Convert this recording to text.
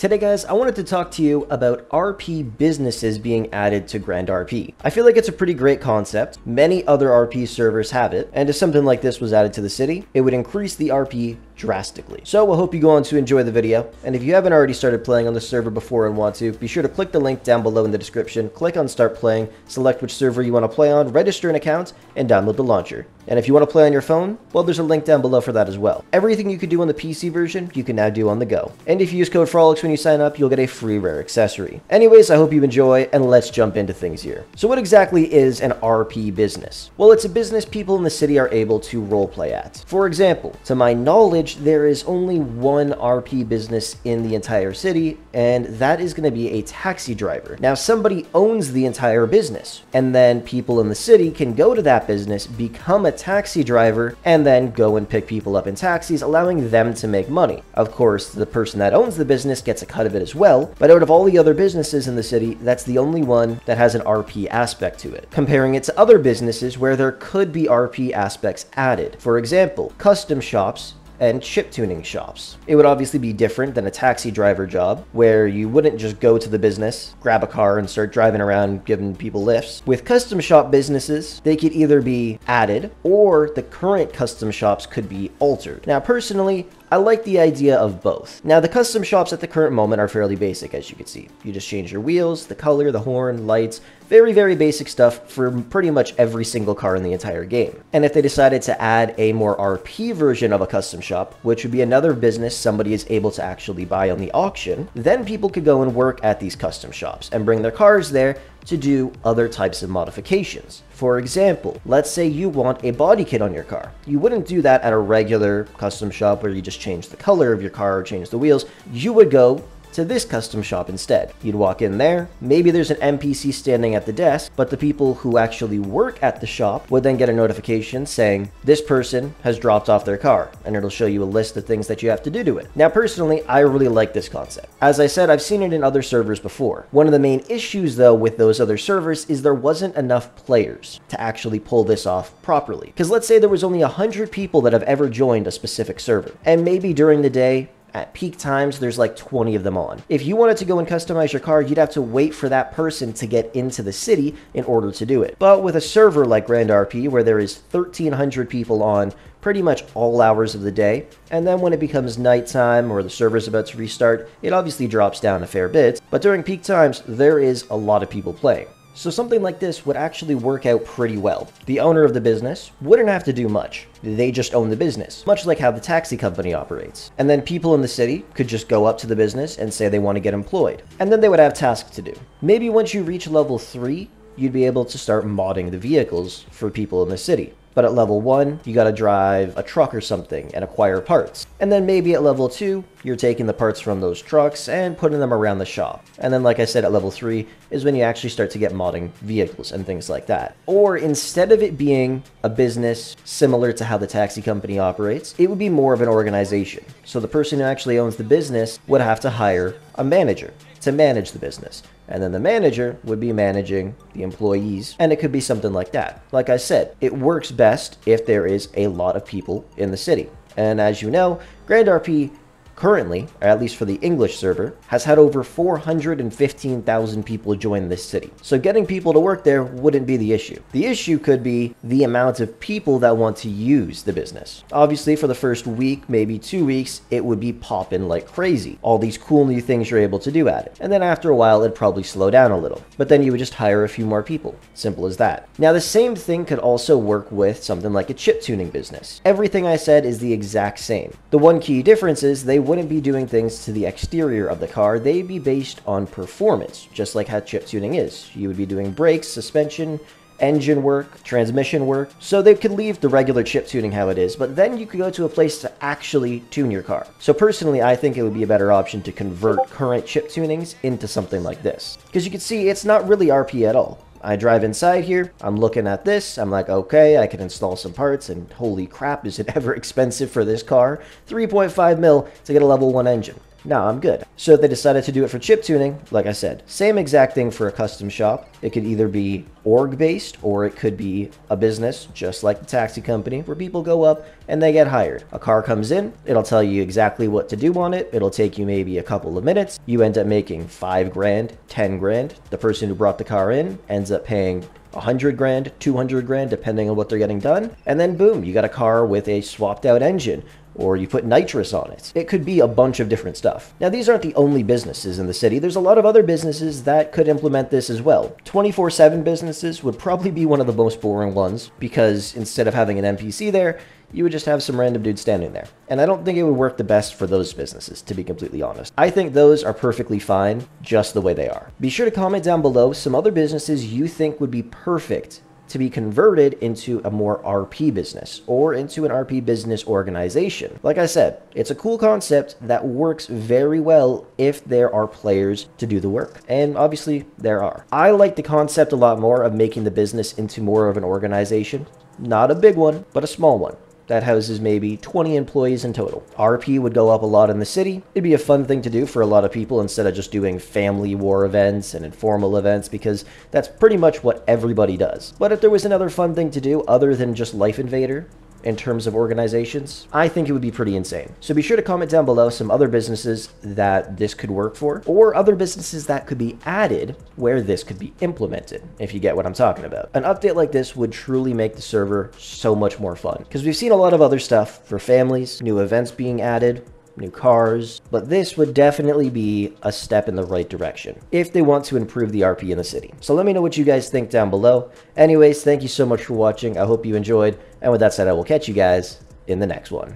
Today guys, I wanted to talk to you about RP businesses being added to Grand RP. I feel like it's a pretty great concept. Many other RP servers have it, and if something like this was added to the city, it would increase the RP drastically. So I hope you go on to enjoy the video, and if you haven't already started playing on the server before and want to, be sure to click the link down below in the description, click on start playing, select which server you want to play on, register an account, and download the launcher. And if you want to play on your phone, well, there's a link down below for that as well. Everything you could do on the PC version, you can now do on the go. And if you use code FROLICKZ when you sign up, you'll get a free rare accessory. Anyways, I hope you enjoy, and let's jump into things here. So what exactly is an RP business? Well, it's a business people in the city are able to roleplay at. For example, to my knowledge, there is only one RP business in the entire city, and that is going to be a taxi driver. Now, somebody owns the entire business, and then people in the city can go to that business, become a taxi driver, and then go and pick people up in taxis, allowing them to make money. Of course, the person that owns the business gets a cut of it as well, but out of all the other businesses in the city, that's the only one that has an RP aspect to it. Comparing it to other businesses where there could be RP aspects added. For example, custom shops and chip tuning shops. It would obviously be different than a taxi driver job, where you wouldn't just go to the business, grab a car, and start driving around giving people lifts. With custom shop businesses, they could either be added, or the current custom shops could be altered. Now, personally, I like the idea of both. Now, the custom shops at the current moment are fairly basic, as you can see. You just change your wheels, the color, the horn, lights, very basic stuff for pretty much every single car in the entire game. And if they decided to add a more RP version of a custom shop, which would be another business somebody is able to actually buy on the auction, then people could go and work at these custom shops and bring their cars there to do other types of modifications. For example, let's say you want a body kit on your car. You wouldn't do that at a regular custom shop where you just change the color of your car or change the wheels. You would go to this custom shop instead. You'd walk in there, maybe there's an NPC standing at the desk, but the people who actually work at the shop would then get a notification saying, this person has dropped off their car, and it'll show you a list of things that you have to do to it. Now, personally, I really like this concept. As I said, I've seen it in other servers before. One of the main issues, though, with those other servers is there wasn't enough players to actually pull this off properly. Because let's say there was only 100 people that have ever joined a specific server, and maybe during the day, at peak times, there's like 20 of them on. If you wanted to go and customize your car, you'd have to wait for that person to get into the city in order to do it. But with a server like Grand RP, where there is 1,300 people on pretty much all hours of the day, and then when it becomes nighttime or the server's about to restart, it obviously drops down a fair bit. But during peak times, there is a lot of people playing. So something like this would actually work out pretty well. The owner of the business wouldn't have to do much. They just own the business, much like how the taxi company operates. And then people in the city could just go up to the business and say they want to get employed. And then they would have tasks to do. Maybe once you reach level 3, you'd be able to start modding the vehicles for people in the city. But at level 1, you gotta drive a truck or something and acquire parts. And then maybe at level 2, you're taking the parts from those trucks and putting them around the shop. And then, like I said, at level 3 is when you actually start to get modding vehicles and things like that. Or instead of it being a business similar to how the taxi company operates, it would be more of an organization. So the person who actually owns the business would have to hire a manager to manage the business. And then the manager would be managing the employees, and it could be something like that. Like I said, it works best if there is a lot of people in the city. And as you know, Grand RP currently, or at least for the English server, has had over 415,000 people join this city. So getting people to work there wouldn't be the issue. The issue could be the amount of people that want to use the business. Obviously, for the first week, maybe 2 weeks, it would be popping like crazy. All these cool new things you're able to do at it. And then after a while, it'd probably slow down a little. But then you would just hire a few more people. Simple as that. Now, the same thing could also work with something like a chip tuning business. Everything I said is the exact same. The one key difference is they wouldn't be doing things to the exterior of the car. They'd be based on performance, just like how chip tuning is. You would be doing brakes, suspension, engine work, transmission work. So they could leave the regular chip tuning how it is, but then you could go to a place to actually tune your car. So personally, I think it would be a better option to convert current chip tunings into something like this. Because you can see it's not really RP at all. I drive inside here, I'm looking at this, I'm like, okay, I can install some parts, and holy crap, is it ever expensive for this car? 3.5 mil to get a level 1 engine. Nah, I'm good. So if they decided to do it for chip tuning, like I said, same exact thing for a custom shop. It could either be org-based or it could be a business, just like the taxi company, where people go up and they get hired. A car comes in, it'll tell you exactly what to do on it. It'll take you maybe a couple of minutes. You end up making 5 grand, 10 grand. The person who brought the car in ends up paying 100 grand, 200 grand, depending on what they're getting done. And then boom, you got a car with a swapped out engine, or you put nitrous on it. It could be a bunch of different stuff. Now, these aren't the only businesses in the city. There's a lot of other businesses that could implement this as well. 24/7 businesses would probably be one of the most boring ones, because instead of having an NPC there, you would just have some random dude standing there. And I don't think it would work the best for those businesses, to be completely honest. I think those are perfectly fine just the way they are. Be sure to comment down below some other businesses you think would be perfect to be converted into a more RP business or into an RP business organization. Like I said, it's a cool concept that works very well if there are players to do the work. And obviously there are. I like the concept a lot more of making the business into more of an organization. Not a big one, but a small one that houses maybe 20 employees in total. RP would go up a lot in the city. It'd be a fun thing to do for a lot of people instead of just doing family war events and informal events, because that's pretty much what everybody does. But if there was another fun thing to do other than just Life Invader, in terms of organizations, I think it would be pretty insane. So be sure to comment down below some other businesses that this could work for, or other businesses that could be added where this could be implemented, if you get what I'm talking about. An update like this would truly make the server so much more fun, because we've seen a lot of other stuff for families, new events being added, new cars, but this would definitely be a step in the right direction if they want to improve the RP in the city. So let me know what you guys think down below. Anyways, thank you so much for watching. I hope you enjoyed. And with that said, I will catch you guys in the next one.